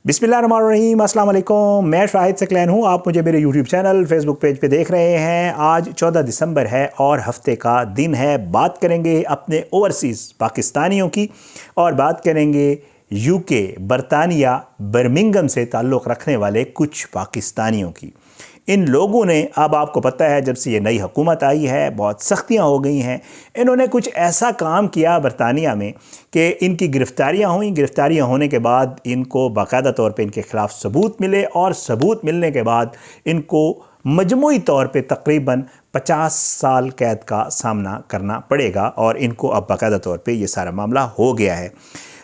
बिस्मिल्लाहिर्रहमानिर्रहीम, अस्सलाम वालेकुम। मैं शाहिद सकलैन हूँ। आप मुझे मेरे यूट्यूब चैनल फेसबुक पेज पे देख रहे हैं। आज 14 दिसंबर है और हफ्ते का दिन है। बात करेंगे अपने ओवरसीज़ पाकिस्तानियों की और बात करेंगे यूके बरतानिया बर्मिंघम से ताल्लुक़ रखने वाले कुछ पाकिस्तानियों की। इन लोगों ने, अब आपको पता है जब से ये नई हुकूमत आई है बहुत सख्तियां हो गई हैं। इन्होंने कुछ ऐसा काम किया बरतानिया में कि इनकी गिरफ़्तारियां हुई। गिरफ़्तारियां होने के बाद इनको बाकायदा तौर पे इनके ख़िलाफ़ सबूत मिले और सबूत मिलने के बाद इनको मजमूई तौर पे तकरीबन 50 साल कैद का सामना करना पड़ेगा और इनको अब बाकायदा तौर पे ये सारा मामला हो गया है।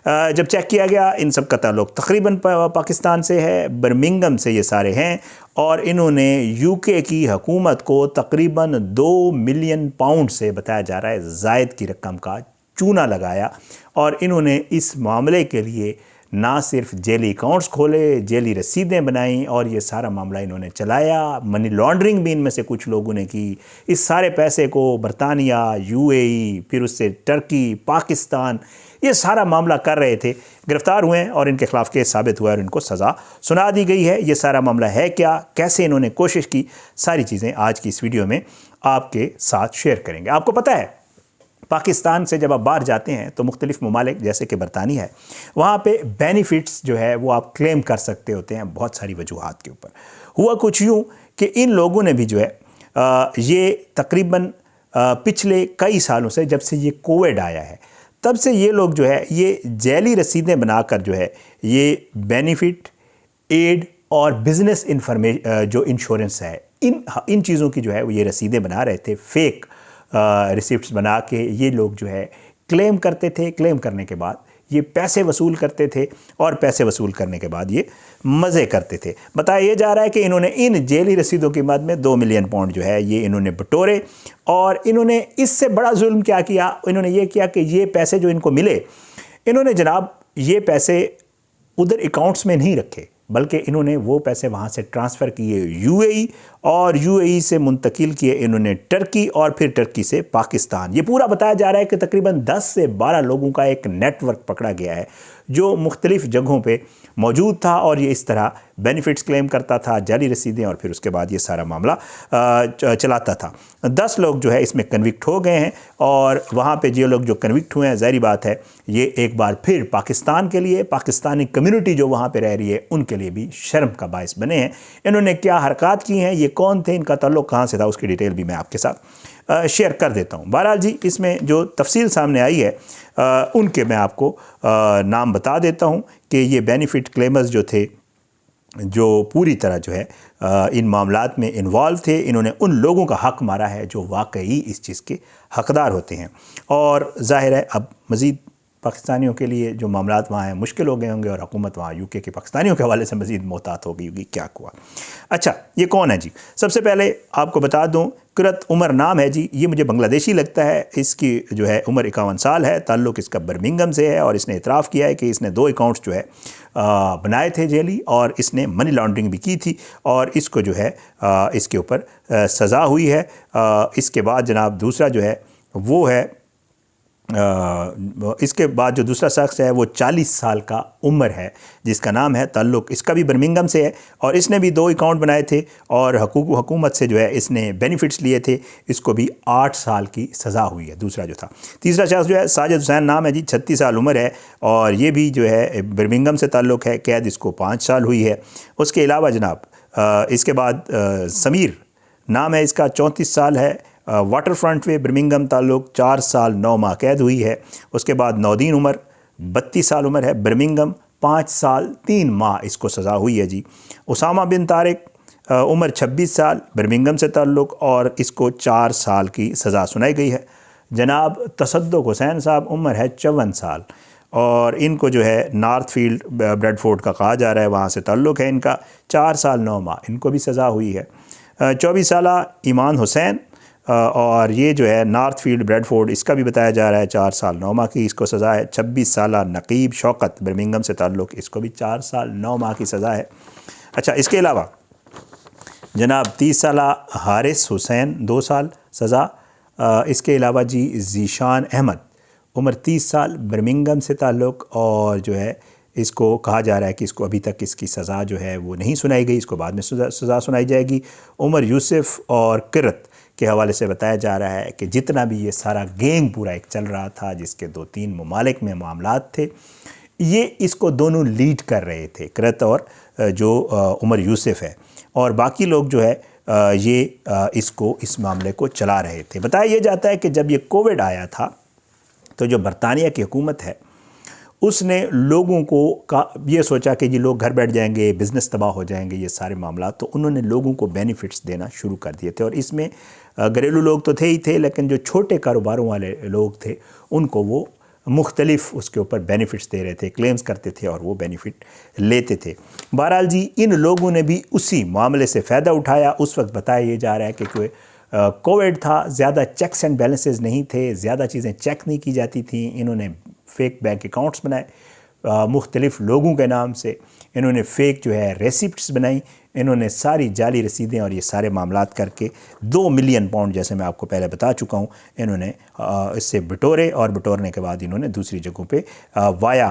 जब चेक किया गया इन सब का ताल्लुक़ तकरीबन पाकिस्तान से है, बर्मिंघम से ये सारे हैं और इन्होंने यूके की हुकूमत को तकरीबन 2 मिलियन पाउंड से बताया जा रहा है ज़ायद की रकम का चूना लगाया और इन्होंने इस मामले के लिए ना सिर्फ जेली अकाउंट्स खोले, जेली रसीदें बनाई और ये सारा मामला इन्होंने चलाया। मनी लॉन्ड्रिंग भी इनमें से कुछ लोगों ने की। इस सारे पैसे को बरतानिया, यूएई, फिर उससे टर्की, पाकिस्तान, ये सारा मामला कर रहे थे। गिरफ़्तार हुए हैं और इनके ख़िलाफ़ केस साबित हुआ और इनको सज़ा सुना दी गई है। ये सारा मामला है क्या, कैसे इन्होंने कोशिश की, सारी चीज़ें आज की इस वीडियो में आपके साथ शेयर करेंगे। आपको पता है पाकिस्तान से जब आप बाहर जाते हैं तो मुख्तलिफ़ ममालिक जैसे कि बरतानिया है, वहाँ पे बेनिफिट्स जो है वो आप क्लेम कर सकते होते हैं बहुत सारी वजूहात के ऊपर। हुआ कुछ यूँ कि इन लोगों ने भी जो है ये तकरीबन पिछले कई सालों से, जब से ये कोविड आया है तब से ये लोग जो है ये जेली रसीदें बनाकर जो है ये बेनिफिट, एड और बिज़नेस जो इंश्योरेंस है इन चीज़ों की जो है वो ये रसीदें बना रहे थे। फेक रिसिप्ट्स बना के ये लोग जो है क्लेम करते थे। क्लेम करने के बाद ये पैसे वसूल करते थे और पैसे वसूल करने के बाद ये मज़े करते थे। बताया ये जा रहा है कि इन्होंने इन जेली रसीदों की मद में 2 मिलियन पाउंड जो है ये इन्होंने बटोरे और इन्होंने इससे बड़ा जुल्म क्या किया, इन्होंने ये किया कि ये पैसे जो इनको मिले, इन्होंने जनाब ये पैसे उधर अकाउंट्स में नहीं रखे बल्कि इन्होंने वो पैसे वहाँ से ट्रांसफ़र किए यूएई और यूएई से मुंतकिल किए इन्होंने टर्की और फिर टर्की से पाकिस्तान। ये पूरा बताया जा रहा है कि तकरीबन 10 से 12 लोगों का एक नेटवर्क पकड़ा गया है जो मुख्तलिफ़ जगहों पे मौजूद था और ये इस तरह बेनिफिट्स क्लेम करता था, जाली रसीदें, और फिर उसके बाद ये सारा मामला चलाता था। 10 लोग जो है इसमें कन्विक्ट हो गए हैं और वहाँ पे जो लोग जो कन्विक्ट हुए हैं, ज़ाहिर बात है ये एक बार फिर पाकिस्तान के लिए, पाकिस्तानी कम्युनिटी जो वहाँ पे रह रही है उनके लिए भी शर्म का बायस बने हैं। इन्होंने क्या हरकत की हैं, ये कौन थे, इनका ताल्लुक़ कहाँ से था, उसकी डिटेल भी मैं आपके साथ शेयर कर देता हूँ। बहरहाल जी, इसमें जो तफसील सामने आई है उनके मैं आपको नाम बता देता हूँ कि ये बेनिफिट क्लेमर्स जो थे, जो पूरी तरह जो है इन मामलात में इन्वॉल्व थे, इन्होंने उन लोगों का हक़ मारा है जो वाकई इस चीज़ के हक़दार होते हैं। और ज़ाहिर है अब मज़ीद पाकिस्तानियों के लिए जो मामलात वहाँ हैं मुश्किल हो गए होंगे और हुकूमत वहाँ यूके के पाकिस्तानियों के हवाले से मज़ीद मोहतात हो गई होगी। क्या हुआ? अच्छा, ये कौन है जी? सबसे पहले आपको बता दूँ, कुरत उमर नाम है जी। ये मुझे बांग्लादेशी लगता है। इसकी जो है उम्र 51 साल है। ताल्लुक़ इसका बर्मिंघम से है और इसने इतराफ़ किया है कि इसने 2 अकाउंट्स जो है बनाए थे जेली और इसने मनी लॉन्ड्रिंग भी की थी और इसको जो है इसके ऊपर सज़ा हुई है। इसके बाद जनाब दूसरा जो है वो है इसके बाद जो दूसरा शख्स है वो 40 साल का उम्र है जिसका नाम है, ताल्लुक़ इसका भी बर्मिंघम से है और इसने भी 2 अकाउंट बनाए थे और हुकूमत से जो है इसने बेनिफिट्स लिए थे। इसको भी 8 साल की सज़ा हुई है, दूसरा जो था। तीसरा शख्स जो है साजिद हुसैन नाम है जी, 36 साल उम्र है और ये भी जो है बर्मिंघम से ताल्लुक़ है। कैद इसको 5 साल हुई है। उसके अलावा जनाब इसके बाद समीर नाम है इसका, 34 साल है। वाटर फ्रंट पे बर्मिंघम ताल्लुक़, 4 साल 9 माह कैद हुई है। उसके बाद नौदीन उमर 32 साल उम्र है, बर्मिंघम 5 साल 3 माह इसको सज़ा हुई है जी। उसामा बिन तारिक उम्र 26 साल, बर्मिंघम से ताल्लुक़ और इसको 4 साल की सज़ा सुनाई गई है। जनाब तसद्दुक़ हुसैन साहब उम्र है 54 साल और इनको जो है नॉर्थफील्ड ब्रेडफोर्ड का कहा जा रहा है, वहाँ से ताल्लुक़ है इनका। 4 साल 9 माह इनको भी सज़ा हुई है। 24 साल ईमान हुसैन और ये जो है नॉर्थफील्ड ब्रेडफोर्ड, इसका भी बताया जा रहा है 4 साल 9 माह की इसको सज़ा है। 26 साल नकीब शौकत, बर्मिंघम से ताल्लुक़, इसको भी 4 साल 9 माह की सज़ा है। अच्छा, इसके अलावा जनाब 30 साल हारिस हुसैन 2 साल सज़ा। इसके अलावा जी ज़ीशान अहमद उम्र 30 साल, बर्मिंघम से ताल्लुक़ और जो है اس کو کہا جا رہا ہے کہ اس کو ابھی تک اس کی سزا جو ہے وہ نہیں سنائی گئی، اس کو بعد میں سزا سنائی جائے گی۔ عمر یوسف اور کرت کے حوالے سے بتایا جا رہا ہے کہ جتنا بھی یہ سارا گینگ پورا ایک چل رہا تھا جس کے 2-3 ممالک میں معاملات تھے، یہ اس کو دونوں لیڈ کر رہے تھے، کرت اور جو عمر یوسف ہے، اور باقی لوگ جو ہے یہ اس معاملے کو چلا رہے تھے۔ بتایا یہ جاتا ہے کہ جب یہ کووڈ آیا تھا تو جو برطانیہ کی حکومت ہے اس نے لوگوں کو یہ سوچا کہ یہ لوگ گھر بیٹھ جائیں گے، بزنس تباہ ہو جائیں گے، یہ سارے معاملات، تو انہوں نے لوگوں کو بینیفٹس دینا شروع کر دیے تھے، اور اس میں گھریلو لوگ تو تھے ہی تھے، لیکن جو چھوٹے کاروباروں والے لوگ تھے ان کو وہ مختلف اس کے اوپر بینیفٹس دے رہے تھے، کلیمز کرتے تھے اور وہ بینیفٹ لیتے تھے۔ بہرحال جی ان لوگوں نے بھی اسی معاملے سے فائدہ اٹھایا۔ اس وقت بتایا یہ جا رہا ہے کہ کووڈ تھا، زیادہ چیکس اینڈ بیلنسز نہیں تھے، زیادہ چیزیں چیک نہیں کی جاتی تھیں، انہوں نے فیک بینک اکاؤنٹس بنائے مختلف لوگوں کے نام سے، انہوں نے فیک جو ہے ریسپٹس بنائیں، انہوں نے ساری جعلی رسیدیں اور یہ سارے معاملات کر کے 2 ملین پاؤنڈ، جیسے میں آپ کو پہلے بتا چکا ہوں، انہوں نے اس سے بٹورے، اور بٹورنے کے بعد انہوں نے دوسری جگہوں پہ وایا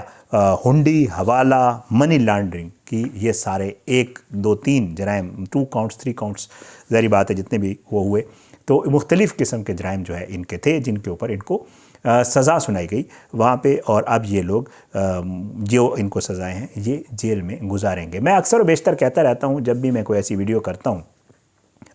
ہنڈی، حوالہ، منی لانڈرنگ کی یہ سارے 1 2 3 جرائم، 2 کاؤنٹس 3 کاؤنٹس، ظاہری بات ہے جتنے بھی وہ ہوئے، تو مختلف قسم کے جرائم جو ہے ان کے تھے جن کے اوپر ان کو سزا سنائی گئی وہاں پہ، اور اب یہ لوگ جو ان کو سزائیں ہیں یہ جیل میں گزاریں گے۔ میں اکثر و بیشتر کہتا رہتا ہوں جب بھی میں کوئی ایسی ویڈیو کرتا ہوں،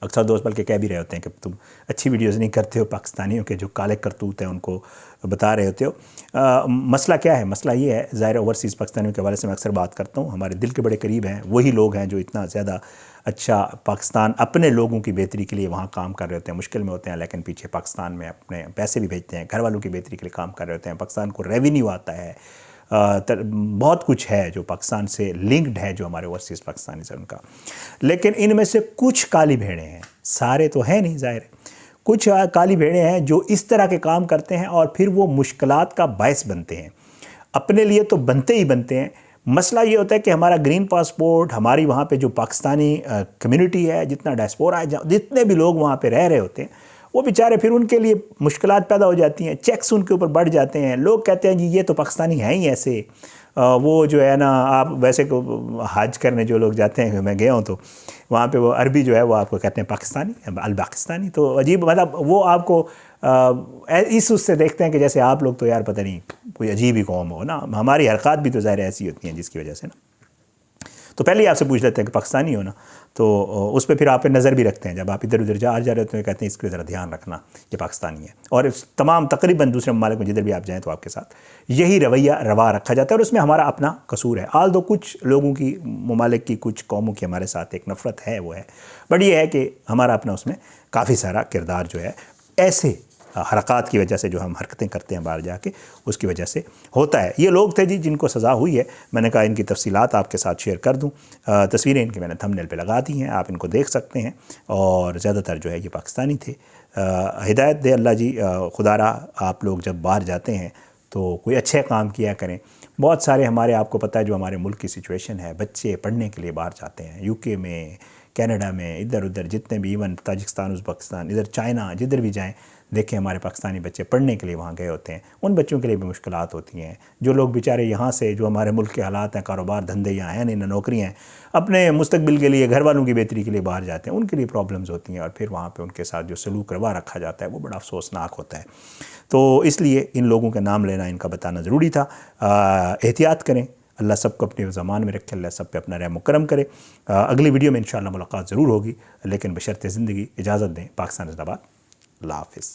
اکثر دوست بلکہ کہہ بھی رہے ہوتے ہیں کہ تم اچھی ویڈیوز نہیں کرتے ہو، پاکستانیوں کے جو کالے کرتوت ہیں ان کو بتا رہے ہوتے ہو۔ مسئلہ کیا ہے؟ مسئلہ یہ ہے، ظاہر اوورسیز پاکستانیوں کے حوالے سے میں اکثر بات کرتا ہوں، ہمارے دل کے بڑے قریب ہیں، وہی لوگ ہیں جو اتنا زیادہ اچھا پاکستان اپنے لوگوں کی بہتری کے لیے وہاں کام کر رہے ہوتے ہیں، مشکل میں ہوتے ہیں، لیکن پیچھے پاکستان میں اپنے پیسے بھی بھیجتے ہیں، گھر والوں کی بہتری کے لیے کام کر رہے ہوتے ہیں، پاکستان کو ریونیو آتا ہے، بہت کچھ ہے جو پاکستان سے لنکڈ ہے، جو ہمارے اوورسیز پاکستانی سے ان کا، لیکن ان میں سے کچھ کالی بھیڑیں ہیں، سارے تو ہیں نہیں ظاہر ہے، کچھ کالی بھیڑیں ہیں جو اس طرح کے کام کرتے ہیں اور پھر وہ مشکلات کا باعث بنتے ہیں، اپنے لیے تو بنتے ہی بنتے ہیں۔ مسئلہ یہ ہوتا ہے کہ ہمارا گرین پاسپورٹ، ہماری وہاں پہ جو پاکستانی کمیونٹی ہے، جتنا ڈائسپورا ہے، جتنے بھی لوگ وہاں پہ رہ رہے ہوتے ہیں، وہ بیچارے پھر ان کے لیے مشکلات پیدا ہو جاتی ہیں، چیکس ان کے اوپر بڑھ جاتے ہیں، لوگ کہتے ہیں جی یہ تو پاکستانی ہیں ہی ایسے، وہ جو ہے نا، آپ ویسے حج کرنے جو لوگ جاتے ہیں، میں گیا ہوں تو وہاں پہ وہ عربی جو ہے وہ آپ کو کہتے ہیں پاکستانی، الپاکستانی، تو عجیب، مطلب وہ آپ کو اس سے دیکھتے ہیں کہ جیسے آپ لوگ تو یار پتہ نہیں کوئی عجیب ہی قوم ہو نا، ہماری حرکات بھی تو ظاہر ایسی ہوتی ہیں جس کی وجہ سے نا، تو پہلے ہی آپ سے پوچھ لیتے ہیں کہ پاکستانی ہو نا، تو اس پہ پھر آپ پہ نظر بھی رکھتے ہیں، جب آپ ادھر ادھر جا رہے ہوتے ہیں کہتے ہیں اس پہ ذرا دھیان رکھنا، یہ پاکستانی ہے، اور تمام تقریباً دوسرے ممالک میں جدھر بھی آپ جائیں تو آپ کے ساتھ یہی رویہ روا رکھا جاتا ہے، اور اس میں ہمارا اپنا قصور ہے، آل دو کچھ لوگوں کی، ممالک کی کچھ قوموں کی ہمارے ساتھ ایک نفرت ہے، وہ ہے، بٹ یہ ہے کہ ہمارا اپنا اس میں کافی سارا کردار جو ہے ایسے حرکات کی وجہ سے، جو ہم حرکتیں کرتے ہیں باہر جا کے، اس کی وجہ سے ہوتا ہے۔ یہ لوگ تھے جی جن کو سزا ہوئی ہے، میں نے کہا ان کی تفصیلات آپ کے ساتھ شیئر کر دوں، تصویریں ان کی میں نے تھمبنیل پہ لگا دی ہیں، آپ ان کو دیکھ سکتے ہیں، اور زیادہ تر جو ہے یہ پاکستانی تھے۔ ہدایت دے اللہ جی، خدا را آپ لوگ جب باہر جاتے ہیں تو کوئی اچھے کام کیا کریں۔ بہت سارے ہمارے، آپ کو پتہ ہے جو ہمارے ملک کی سچویشن ہے، بچے پڑھنے کے لیے باہر جاتے ہیں، UK میں، کینیڈا میں، ادھر ادھر جتنے بھی، ایون تاجکستان، ازبکستان، ادھر چائنا، جدھر بھی جائیں دیکھیں ہمارے پاکستانی بچے پڑھنے کے لیے وہاں گئے ہوتے ہیں، ان بچوں کے لیے بھی مشکلات ہوتی ہیں، جو لوگ بیچارے یہاں سے، جو ہمارے ملک کے حالات ہیں، کاروبار دھندے یہاں ہیں نہیں، نہ نوکریاں ہیں، اپنے مستقبل کے لیے، گھر والوں کی بہتری کے لیے باہر جاتے ہیں، ان کے لیے پرابلمز ہوتی ہیں، اور پھر وہاں پہ ان کے ساتھ جو سلوک روا رکھا جاتا ہے وہ بڑا افسوسناک ہوتا ہے۔ تو اس لیے ان لوگوں کے نام لینا، ان کا بتانا ضروری تھا۔ احتیاط کریں، اللہ سب کو اپنے زمان میں رکھے، اللہ سب پہ اپنا رحم و کرم کرے۔ اگلی ویڈیو میں انشاءاللہ ملاقات ضرور ہوگی، لیکن بشرط زندگی اجازت دیں۔ پاکستان زندہ باد، اللہ حافظ۔